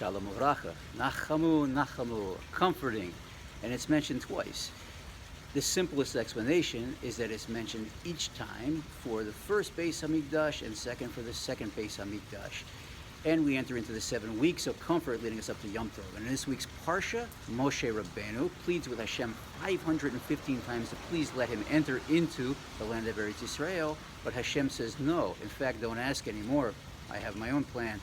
Shalom Uvracha, Nachamu Nachamu, comforting, and it's mentioned twice. The simplest explanation is that it's mentioned each time for the first Beis Hamikdash and second for the second Beis Hamikdash. And we enter into the 7 weeks of comfort leading us up to Yom Tov. And in this week's Parsha, Moshe Rabbeinu pleads with Hashem 515 times to please let him enter into the land of Eretz Yisrael. But Hashem says no. In fact, don't ask anymore. I have my own plan.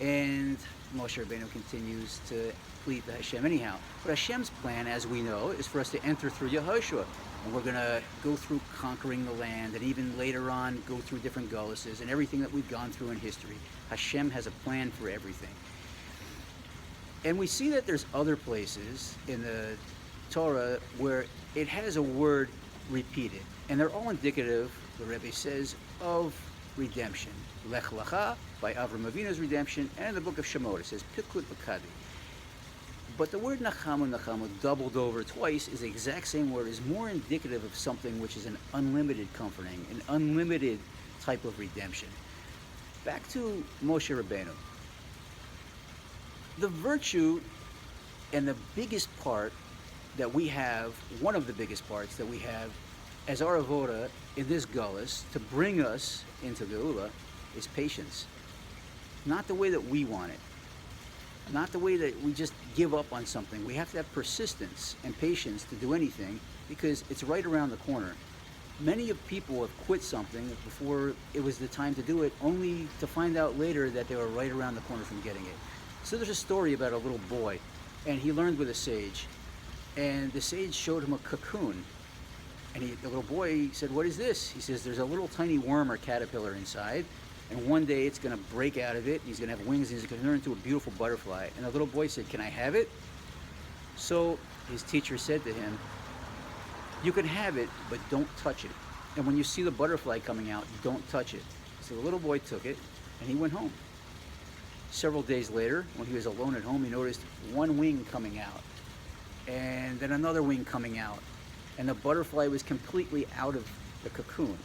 And Moshe Rabbeinu continues to plead to Hashem anyhow. But Hashem's plan, as we know, is for us to enter through Yehoshua. And we're going to go through conquering the land, and even later on go through different goluses and everything that we've gone through in history. Hashem has a plan for everything. And we see that there's other places in the Torah where it has a word repeated. And they're all indicative, the Rebbe says, of redemption. Lech Lecha, by Avram Avinu's redemption, and in the book of Shemot it says Pikut B'Kadi. But the word Nachamu Nachamu, doubled over twice, is the exact same word, is more indicative of something which is an unlimited comforting, an unlimited type of redemption. Back to Moshe Rabbeinu. The virtue and the biggest part that we have, one of the biggest parts that we have as our avoda in this gullus to bring us into Geula is patience. Not the way that we want it. Not the way that we just give up on something. We have to have persistence and patience to do anything because it's right around the corner. Many of people have quit something before it was the time to do it, only to find out later that they were right around the corner from getting it. So there's a story about a little boy, and he learned with a sage, and the sage showed him a cocoon. And the little boy said, "What is this?" He says, "There's a little tiny worm or caterpillar inside, and one day it's going to break out of it, and he's going to have wings, and he's going to turn into a beautiful butterfly." And the little boy said, "Can I have it?" So his teacher said to him, "You can have it, but don't touch it. And when you see the butterfly coming out, don't touch it." So the little boy took it, and he went home. Several days later, when he was alone at home, he noticed one wing coming out, and then another wing coming out, and the butterfly was completely out of the cocoon.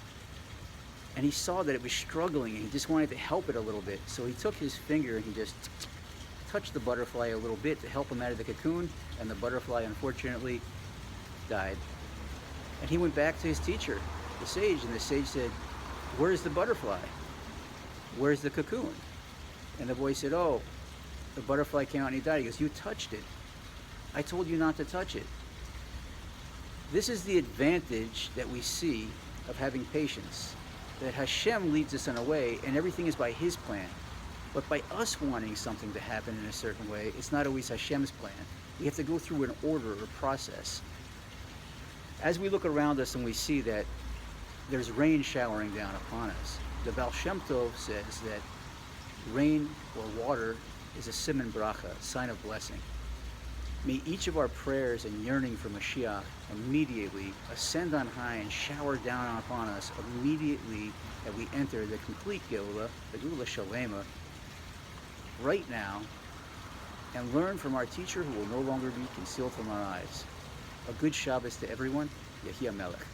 And he saw that it was struggling, and he just wanted to help it a little bit. So he took his finger and he just touched the butterfly a little bit to help him out of the cocoon, and the butterfly unfortunately died. And he went back to his teacher, the sage, and the sage said, "Where's the butterfly? Where's the cocoon?" And the boy said, "Oh, the butterfly came out and he died." He goes, "You touched it. I told you not to touch it." This is the advantage that we see of having patience, that Hashem leads us in a way, and everything is by His plan. But by us wanting something to happen in a certain way, it's not always Hashem's plan. We have to go through an order or process. As we look around us and we see that there's rain showering down upon us, the Baal Shem Tov says that rain or water is a siman bracha, sign of blessing. May each of our prayers and yearning for Mashiach immediately ascend on high and shower down upon us immediately that we enter the complete Geula, the Geula Shalema, right now, and learn from our teacher who will no longer be concealed from our eyes. A good Shabbos to everyone. Yehi Melech.